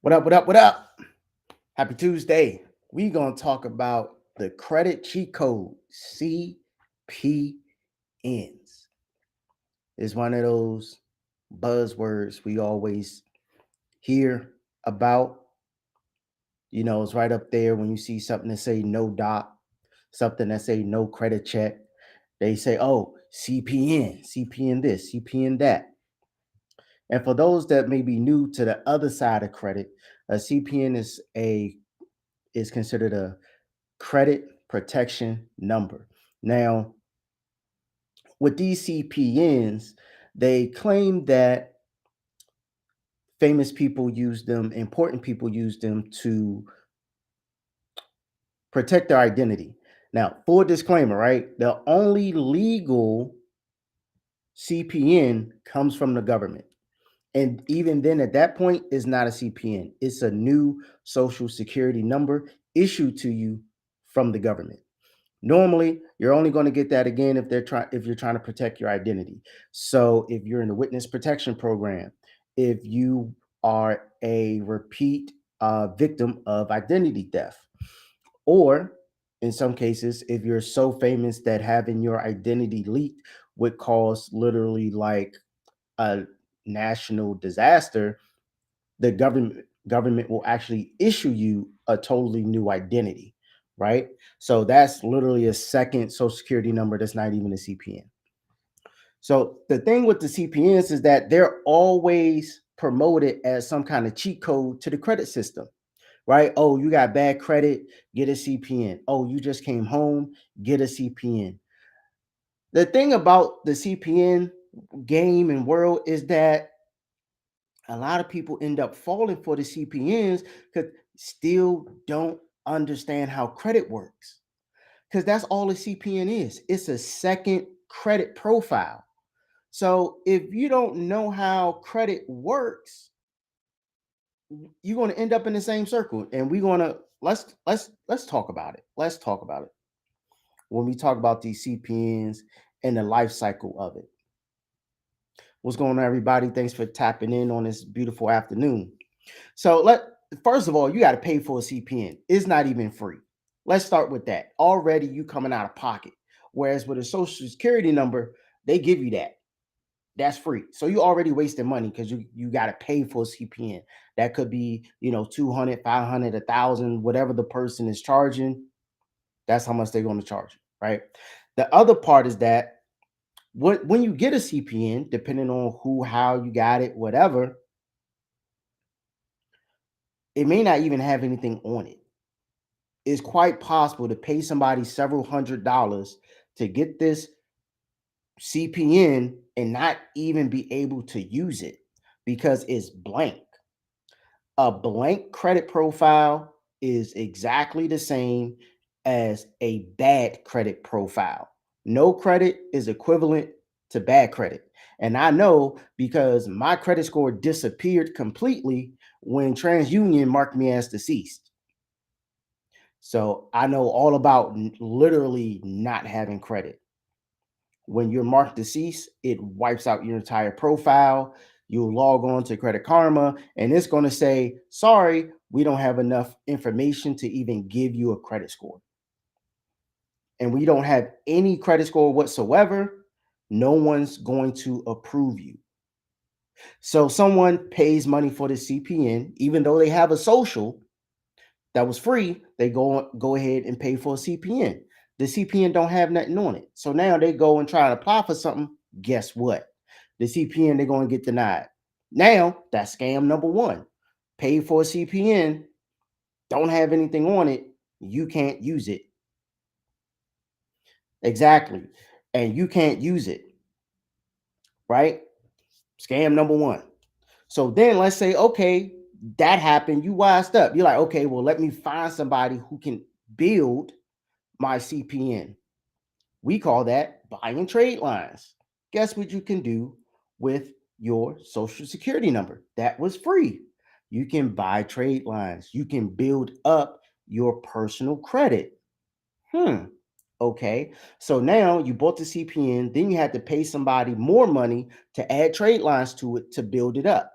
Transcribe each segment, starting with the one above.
What up? What up? What up? Happy Tuesday. We gonna talk about the credit cheat code CPNs. It's one of those buzzwords we always hear about. It's right up there when you see something that say no doc, something that say no credit check. They say, "Oh, CPN, CPN this, CPN that." And for those that may be new to the other side of credit, a CPN is considered a credit protection number. Now, with these CPNs, they claim that famous people use them, important people use them to protect their identity. Now, full disclaimer, right? The only legal CPN comes from the government. And even then, at that point, it's not a CPN. It's a new social security number issued to you from the government. Normally, you're only going to get that again if you're trying to protect your identity. So, if you're in the witness protection program, if you are a repeat victim of identity theft, or in some cases, if you're so famous that having your identity leaked would cause literally like a national disaster, the government will actually issue you a totally new identity, right? So that's literally a second social security number that's not even a CPN. So the thing with the CPNs is that they're always promoted as some kind of cheat code to the credit system, right? Oh, you got bad credit, get a CPN. Oh, you just came home, get a CPN. The thing about the CPN game and world is that a lot of people end up falling for the CPNs because still don't understand how credit works. Because that's all a CPN is. It's a second credit profile. So if you don't know how credit works, you're going to end up in the same circle. And we're going to let's talk about it. Let's talk about it when we talk about these CPNs and the life cycle of it. What's going on, everybody? Thanks for tapping in on this beautiful afternoon. So first of all, you got to pay for a CPN. It's not even free. Let's start with that. Already you coming out of pocket. Whereas with a social security number, they give you that. That's free. So you already wasting money because you got to pay for a CPN. That could be, 200, 500, 1,000, whatever the person is charging. That's how much they're going to charge you, right? The other part is that when you get a CPN, depending on who, how you got it, whatever, it may not even have anything on it. It's quite possible to pay somebody several $100s to get this CPN and not even be able to use it because it's blank. A blank credit profile is exactly the same as a bad credit profile. No credit is equivalent to bad credit. And I know because my credit score disappeared completely when TransUnion marked me as deceased. So I know all about literally not having credit. When you're marked deceased, it wipes out your entire profile. You'll log on to Credit Karma and it's going to say, sorry, we don't have enough information to even give you a credit score. And we don't have any credit score whatsoever. No one's going to approve you. So someone pays money for the CPN, even though they have a social that was free, they go ahead and pay for a CPN. The CPN don't have nothing on it. So now they go and try to apply for something. Guess what? The CPN, they're going to get denied. Now, that's scam number one. Pay for a CPN, don't have anything on it, you can't use it. Exactly. And you can't use it. Right? Scam number one. So then let's say, okay, that happened. You wised up. You're like, okay, well, let me find somebody who can build my CPN. We call that buying trade lines. Guess what you can do with your social security number? That was free. You can buy trade lines. You can build up your personal credit. Okay. So now you bought the CPN, then you had to pay somebody more money to add trade lines to it to build it up.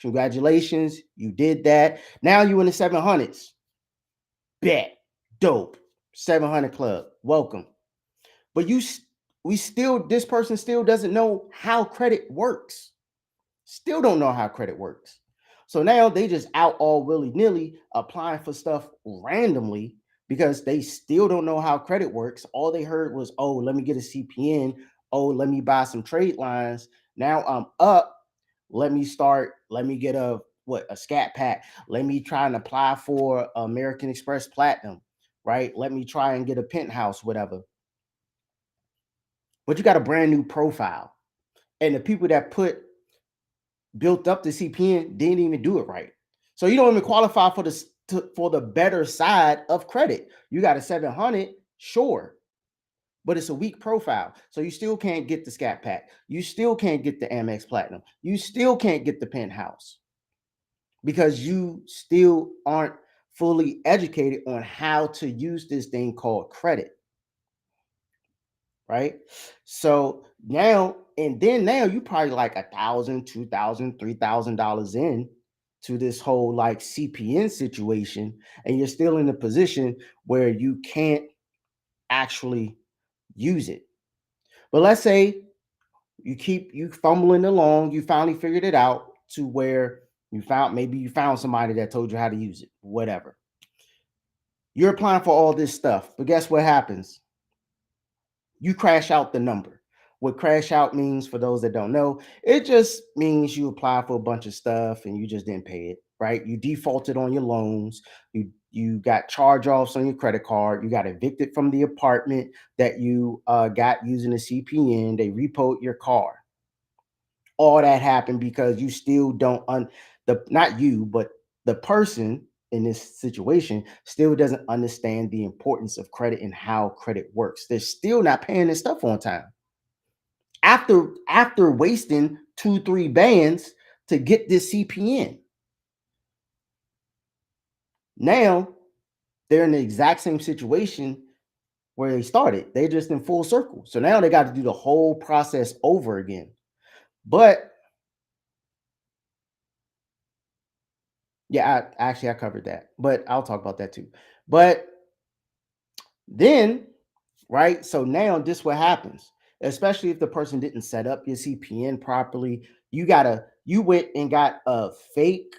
Congratulations, you did that. Now you in the 700s. Bet. Dope. 700 club. Welcome. But this person still doesn't know how credit works. Still don't know how credit works. So now they just out all willy-nilly applying for stuff randomly because they still don't know how credit works. All they heard was, oh, let me get a CPN. Oh, let me buy some trade lines. Now I'm up. Let me get a scat pack. Let me try and apply for American Express Platinum, right? Let me try and get a penthouse, whatever. But you got a brand new profile. And the people that built up the CPN didn't even do it right. So you don't even qualify for the better side of credit. You got a 700, sure, but it's a weak profile. So you still can't get the Scat Pack. You still can't get the Amex Platinum. You still can't get the penthouse because you still aren't fully educated on how to use this thing called credit. Right? So now you probably like $1,000, $2,000, $3,000 in to this whole like CPN situation, and you're still in a position where you can't actually use it. But let's say you fumbling along, you finally figured it out to where you found somebody that told you how to use it, whatever. You're applying for all this stuff, but guess what happens? You crash out the number. What crash out means, for those that don't know, it just means you apply for a bunch of stuff and you just didn't pay it, right? You defaulted on your loans, you got charge-offs on your credit card, you got evicted from the apartment that you got using a CPN, they repoed your car. All that happened because you still don't not you, but the person in this situation still doesn't understand the importance of credit and how credit works. They're still not paying this stuff on time. After wasting 2-3 bands to get this CPN. Now they're in the exact same situation where they started. They're just in full circle. So now they got to do the whole process over again. But yeah, I covered that, but I'll talk about that too. But then, right? So now this what happens, especially if the person didn't set up your CPN properly. You went and got a fake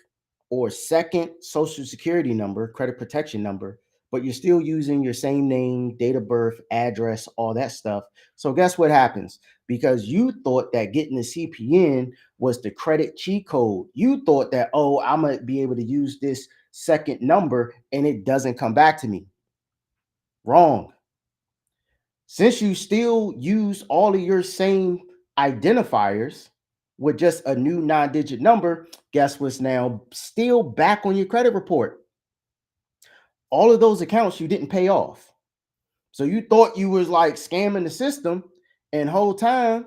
or second social security number, credit protection number, but you're still using your same name, date of birth, address, all that stuff. So guess what happens? Because you thought that getting the CPN was the credit cheat code. You thought that, oh, I'm gonna be able to use this second number and it doesn't come back to me. Wrong. Since you still use all of your same identifiers with just a new 9-digit number, guess what's now still back on your credit report? All of those accounts you didn't pay off. So you thought you was like scamming the system, and whole time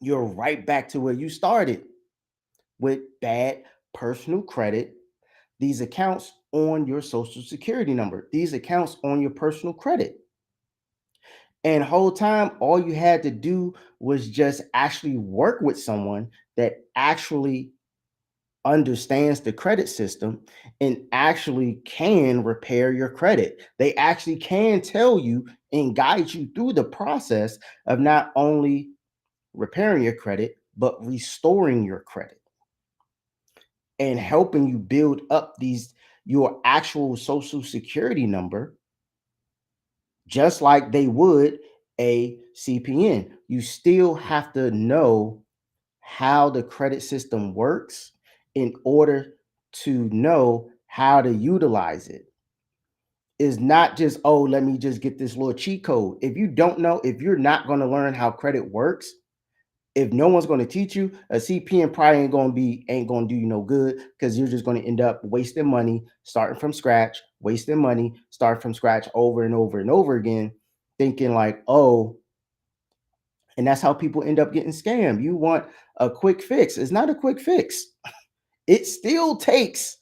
you're right back to where you started with bad personal credit. These accounts on your social security number, these accounts on your personal credit. And whole time, all you had to do was just actually work with someone that actually understands the credit system and actually can repair your credit. They actually can tell you and guide you through the process of not only repairing your credit, but restoring your credit and helping you build up your actual social security number just like they would a CPN. You still have to know how the credit system works in order to know how to utilize it. It's not just, oh, let me just get this little cheat code. If you don't know, if you're not going to learn how credit works, if no one's going to teach you, a CPN probably ain't going to do you no good because you're just going to end up wasting money, starting from scratch, wasting money, start from scratch over and over and over again, thinking like, oh, and that's how people end up getting scammed. You want a quick fix. It's not a quick fix. It still takes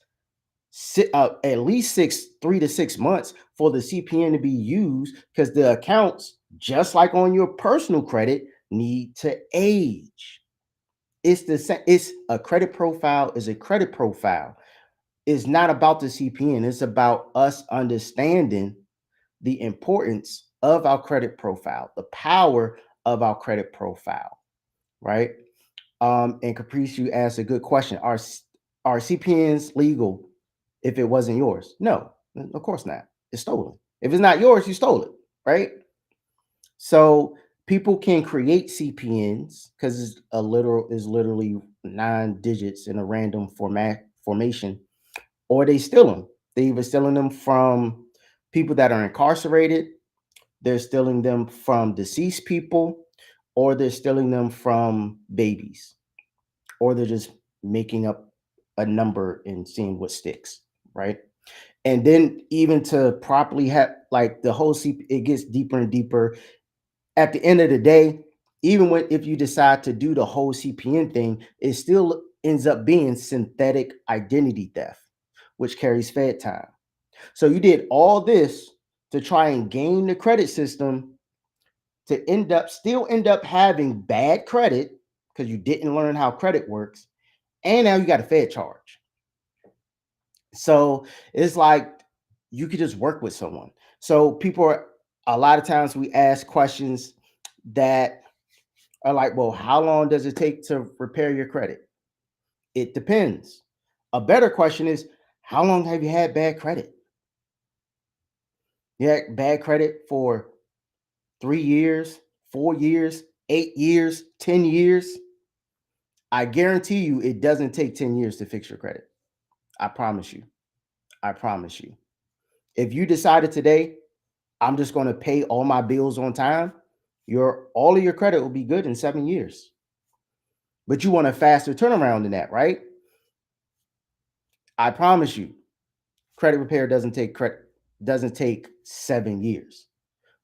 at least 3 to 6 months for the CPN to be used because the accounts, just like on your personal credit, need to age. It's the same. It's a credit profile is a credit profile. It's not about the CPN. It's about us understanding the importance of our credit profile, the power of our credit profile, right? And Caprice, you asked a good question. Are CPNs legal if it wasn't yours? No, of course not. It's stolen. If it's not yours, you stole it, right? So people can create CPNs because it's literally 9 digits in a random formation, or they steal them. They either stealing them from people that are incarcerated, they're stealing them from deceased people, or they're stealing them from babies, or they're just making up a number and seeing what sticks, right? And then even to properly have like the whole CP, it gets deeper and deeper. At the end of the day, even when if you decide to do the whole CPN thing, it still ends up being synthetic identity theft, which carries Fed time. So you did all this to try and game the credit system to end up having bad credit because you didn't learn how credit works, and now you got a Fed charge. So it's like you could just work with someone. So people are a lot of times we ask questions that are like, well, how long does it take to repair your credit? It depends. A better question is, how long have you had bad credit? You had bad credit for 3 years, 4 years, 8 years, 10 years. I guarantee you it doesn't take 10 years to fix your credit. I promise you. I promise you. If you decided today, I'm just going to pay all my bills on time, your all of your credit will be good in 7 years. But you want a faster turnaround than that, right? I promise you, credit repair doesn't take 7 years.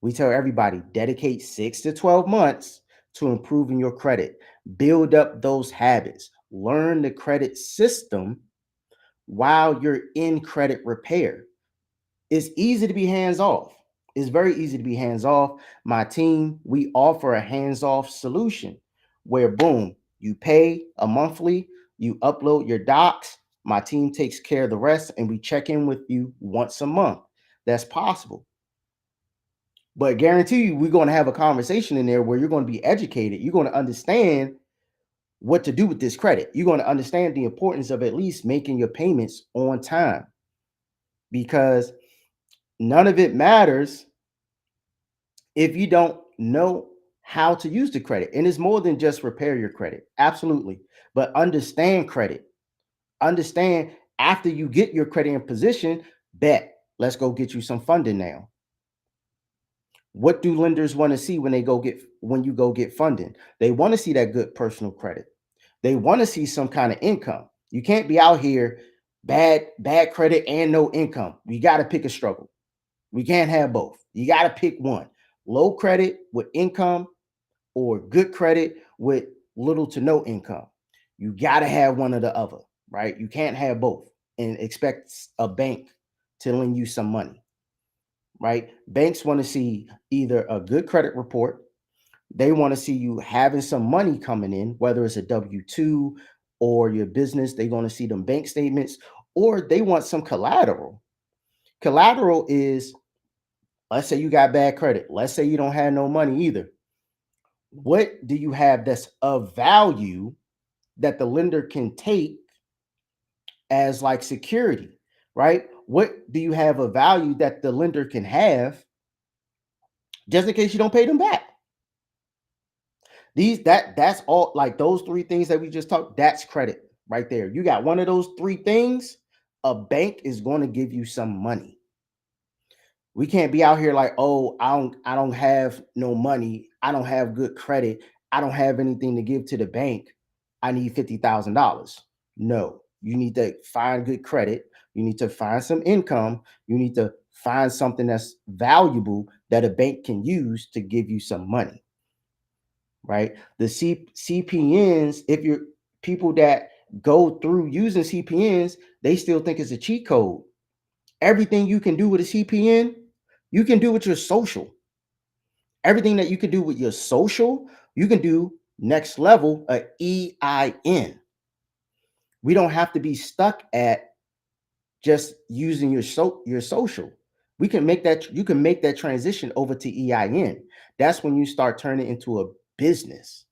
We tell everybody dedicate 6 to 12 months to improving your credit. Build up those habits. Learn the credit system while you're in credit repair. It's easy to be hands off. It's very easy to be hands off. My team, we offer a hands off solution where, boom, you pay a monthly, you upload your docs, my team takes care of the rest, and we check in with you once a month. That's possible. But guarantee you, we're going to have a conversation in there where you're going to be educated. You're going to understand what to do with this credit. You're going to understand the importance of at least making your payments on time, because none of it matters if you don't know how to use the credit. And it's more than just repair your credit. Absolutely. But understand credit. Understand after you get your credit in position, bet, let's go get you some funding now. What do lenders want to see when you go get funding? They want to see that good personal credit. They want to see some kind of income. You can't be out here bad credit and no income. You got to pick a struggle. We can't have both. You got to pick one. Low credit with income or good credit with little to no income. You got to have one or the other, right? You can't have both and expect a bank to lend you some money, right? Banks want to see either a good credit report, they want to see you having some money coming in, whether it's a W 2 or your business, they want to see them bank statements, or they want some collateral. Collateral is, let's say you got bad credit. Let's say you don't have no money either. What do you have that's of value that the lender can take as like security, right? What do you have of value that the lender can have just in case you don't pay them back? That's all, like those three things that we just talked, that's credit right there. You got one of those three things, a bank is going to give you some money. We can't be out here like, oh, I don't have no money. I don't have good credit. I don't have anything to give to the bank. I need $50,000. No, you need to find good credit. You need to find some income. You need to find something that's valuable that a bank can use to give you some money, right? The CPNs, if you're people that go through using CPNs, they still think it's a cheat code. Everything you can do with a CPN, you can do with your social. Everything that you can do with your social, you can do Next level, a EIN. We don't have to be stuck at just using your social. We can make that You can make that transition over to EIN. That's when you start turning into a business,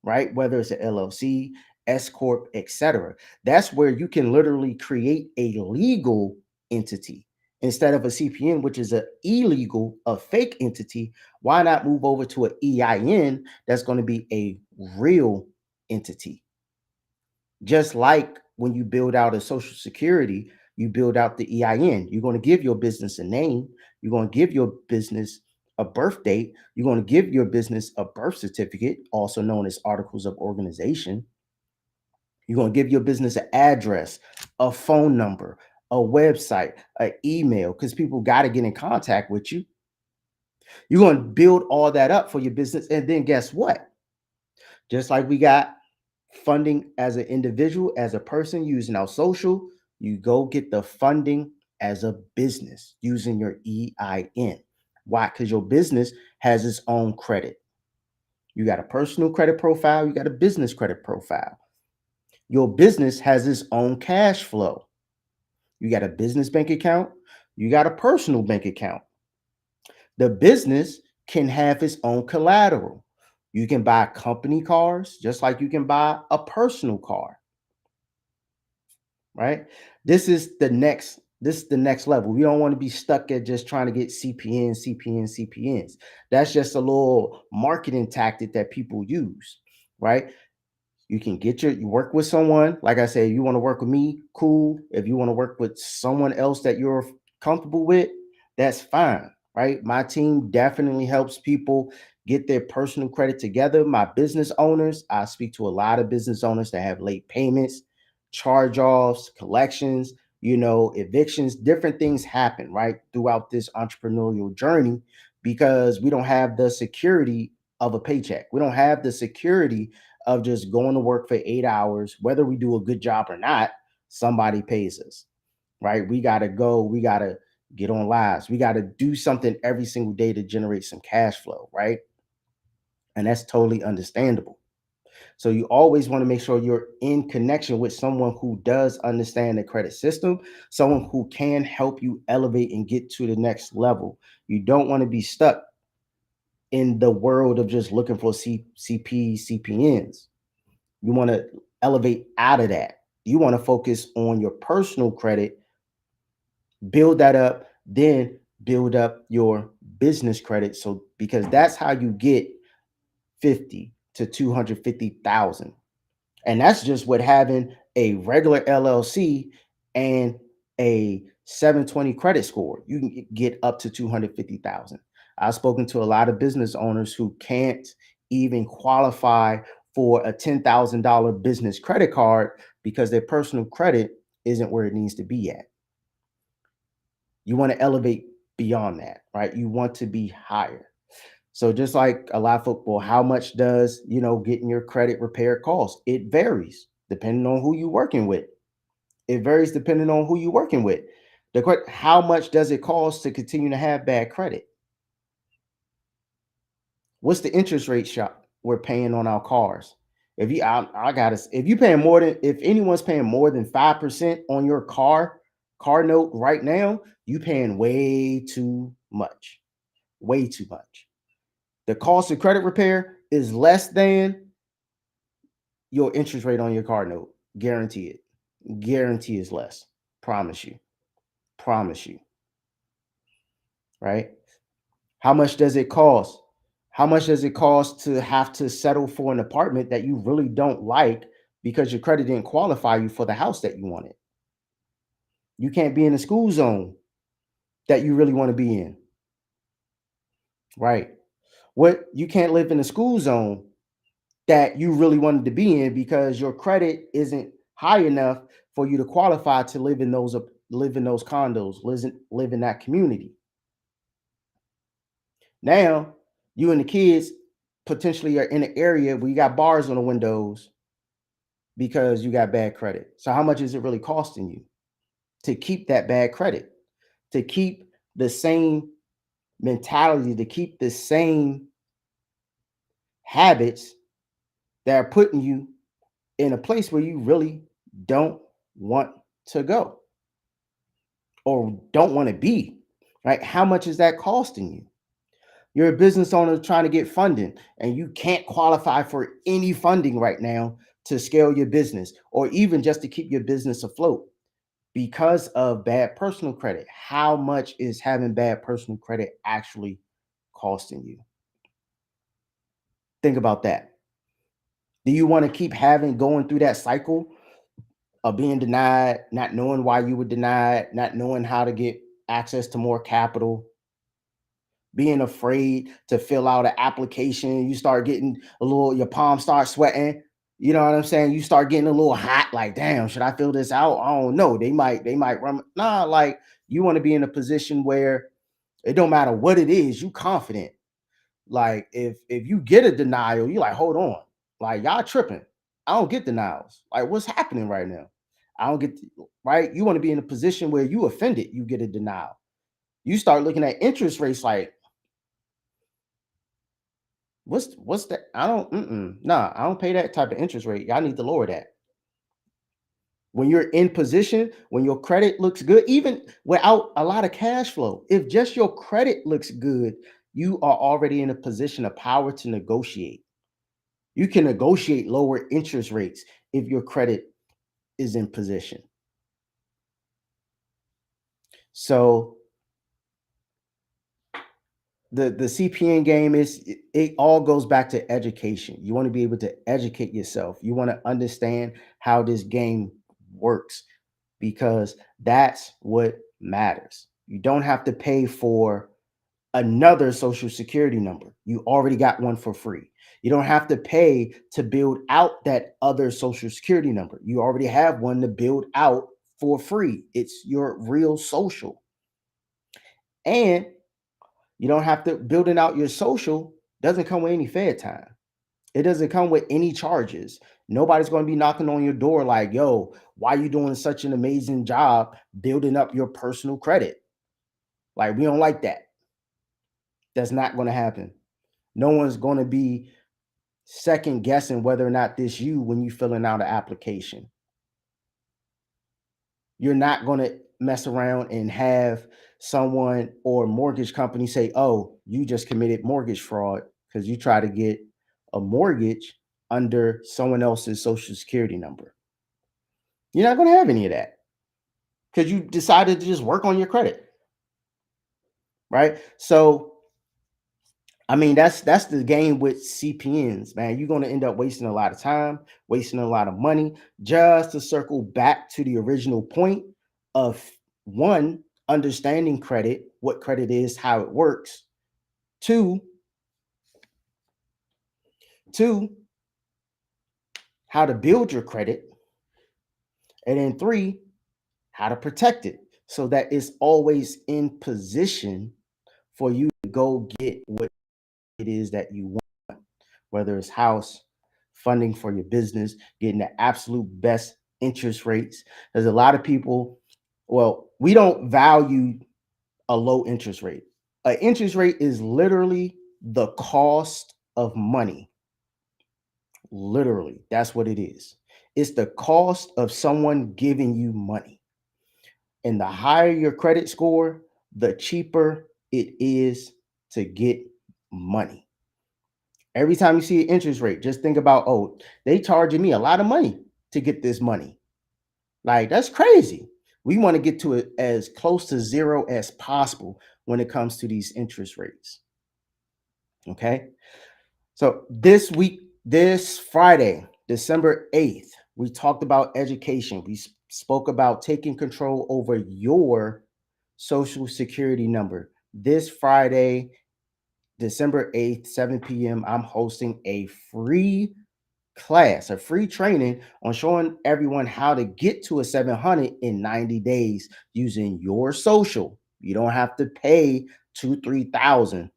right? Whether it's an LLC, S corp, etc. That's where you can literally create a legal entity instead of a CPN, which is a illegal, a fake entity. Why not move over to an EIN that's going to be a real entity? Just like when you build out a social security, you build out the EIN. You're going to give your business a name. You're going to give your business a birth date. You're going to give your business a birth certificate, also known as articles of organization. You're going to give your business an address, a phone number, a website, an email, because people got to get in contact with you. You're going to build all that up for your business. And then guess what? Just like we got funding as an individual, as a person using our social, you go get the funding as a business using your EIN. Why? Because your business has its own credit. You got a personal credit profile, you got a business credit profile. Your business has its own cash flow. You got a business bank account, you got a personal bank account. The business can have its own collateral. You can buy company cars just like you can buy a personal car, right? This is the next level. We don't want to be stuck at just trying to get CPNs. That's just a little marketing tactic that people use, right? You work with someone. Like I said, you want to work with me, cool. If you want to work with someone else that you're comfortable with, that's fine, right? My team definitely helps people get their personal credit together. My business owners, I speak to a lot of business owners that have late payments, charge offs, collections, evictions. Different things happen, right, throughout this entrepreneurial journey because we don't have the security of a paycheck. We don't have the security of just going to work for 8 hours, whether we do a good job or not. Somebody pays us, right? We got to go. We got to get on lives. We got to do something every single day to generate some cash flow, right? And that's totally understandable. So you always want to make sure you're in connection with someone who does understand the credit system, someone who can help you elevate and get to the next level. You don't want to be stuck in the world of just looking for CPNs. You want to elevate out of that. You want to focus on your personal credit, build that up, then build up your business credit. So because that's how you get 50 to 250,000. And that's just with having a regular LLC and a 720 credit score. You can get up to 250,000. I've spoken to a lot of business owners who can't even qualify for a $10,000 business credit card because their personal credit isn't where it needs to be at. You want to elevate beyond that, right? You want to be higher. So just like a lot of football, how much does, getting your credit repair cost? It varies depending on who you're working with. It varies depending on who you're working with. How much does it cost to continue to have bad credit? What's the interest rate shop we're paying on our cars? If you paying more than, if anyone's paying more than 5% on your car note right now, you paying way too much, way too much. The cost of credit repair is less than your interest rate on your car note. Guarantee it. Guarantee is less. Promise you. Promise you. Right? How much does it cost? How much does it cost to have to settle for an apartment that you really don't like because your credit didn't qualify you for the house that you wanted? You can't be in the school zone that you really want to be in. Right? What you can't live in the school zone that you really wanted to be in because your credit isn't high enough for you to qualify to live in those condos, live in that community. Now, you and the kids potentially are in an area where you got bars on the windows because you got bad credit. So how much is it really costing you to keep that bad credit, to keep the same mentality, to keep the same habits that are putting you in a place where you really don't want to go or don't want to be, right? How much is that costing you? You're a business owner trying to get funding and you can't qualify for any funding right now to scale your business or even just to keep your business afloat because of bad personal credit. How much is having bad personal credit actually costing you? Think about that. Do you want to keep having going through that cycle of being denied, not knowing why you were denied, not knowing how to get access to more capital, being afraid to fill out an application? You start getting a little, your palms start sweating. You know what I'm saying? You start getting a little hot, like, damn, should I fill this out? I don't know. They might run. Nah, like you want to be in a position where it don't matter what it is, you confident. Like if you get a denial, you like, hold on, like y'all tripping. I don't get denials. Like what's happening right now? I don't get right. You want to be in a position where you offended, you get a denial. You start looking at interest rates like, what's that? I don't nah, I don't pay that type of interest rate. Y'all need to lower that. When you're in position, when your credit looks good, even without a lot of cash flow, if just your credit looks good, you are already in a position of power to negotiate. You can negotiate lower interest rates if your credit is in position. So the CPN game is it all goes back to education. You want to be able to educate yourself. You want to understand how this game works because that's what matters. You don't have to pay for another social security number. You already got one for free. You don't have to pay to build out that other social security number. You already have one to build out for free. It's your real social. And you don't have to building out your social doesn't come with any Fed time. It doesn't come with any charges. Nobody's going to be knocking on your door like, yo, why are you doing such an amazing job building up your personal credit? Like, we don't like that. That's not going to happen. No one's going to be second guessing whether or not this you when you filling out an application. You're not going to mess around and have someone or mortgage company say, oh, you just committed mortgage fraud because you try to get a mortgage under someone else's social security number. You're not going to have any of that because you decided to just work on your credit, right? So I mean, that's the game with CPNs, man. You're going to end up wasting a lot of time, wasting a lot of money, just to circle back to the original point of one, understanding credit, what credit is, how it works. Two, two, how to build your credit, and then three, how to protect it so that it's always in position for you to go get what it is that you want, whether it's house, funding for your business, getting the absolute best interest rates. There's a lot of people, well, we don't value a low interest rate. An interest rate is literally the cost of money. Literally, that's what it is. It's the cost of someone giving you money. And the higher your credit score, the cheaper it is to get money. Every time you see an interest rate, just think about, oh, they charging me a lot of money to get this money. Like, that's crazy. We want to get to it as close to zero as possible when it comes to these interest rates. Okay. So this week, this Friday, December 8th, we talked about education. We spoke about taking control over your social security number. This Friday, December 8th, 7 p.m., I'm hosting a free class, a free training on showing everyone how to get to a 700 in 90 days using your social. You don't have to pay 2-3,000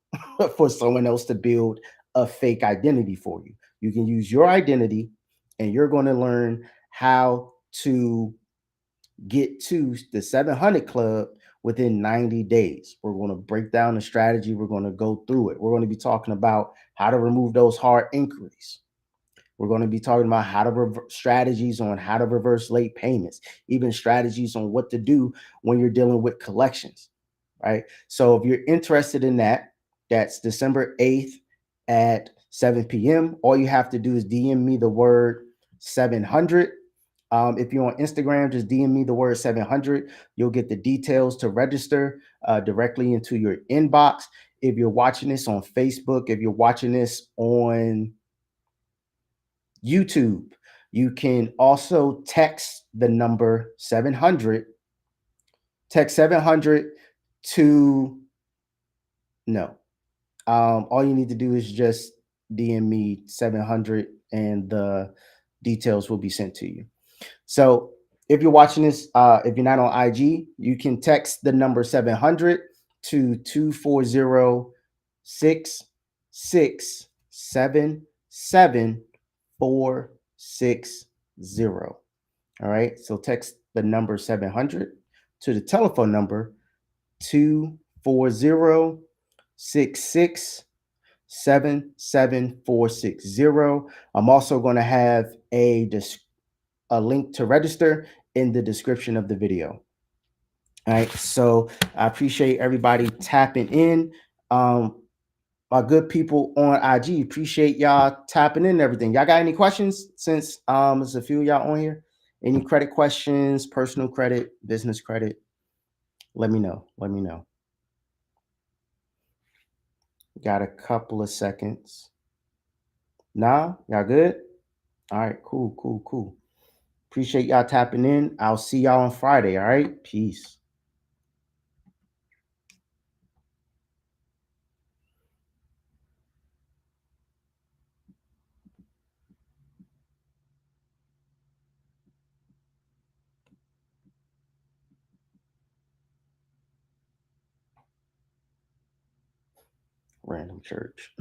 for someone else to build a fake identity for you. You can use your identity and you're going to learn how to get to the 700 club within 90 days. We're going to break down the strategy. We're going to go through it. We're going to be talking about how to remove those hard inquiries. We're going to be talking about how to strategies on how to reverse late payments, even strategies on what to do when you're dealing with collections, right? So if you're interested in that, that's December 8th at 7 p.m. All you have to do is DM me the word 700. If you're on Instagram, just DM me the word 700. You'll get the details to register directly into your inbox. If you're watching this on Facebook, if you're watching this on YouTube, you can also text the number 700. Text 700 to no. All you need to do is just DM me 700 and the details will be sent to you. So if you're watching this, if you're not on IG, you can text the number 700 to 240 667 7460. All right. So text the number 700 to the telephone number 240 667 7460. I'm also going to have a link to register in the description of the video. All right. So I appreciate everybody tapping in. My good people on IG, appreciate y'all tapping in and everything. Y'all got any questions since there's a few of y'all on here? Any credit questions, personal credit, business credit? Let me know. Let me know. Got a couple of seconds. Nah, y'all good? All right, cool, cool, cool. Appreciate y'all tapping in. I'll see y'all on Friday. All right, peace. Random church.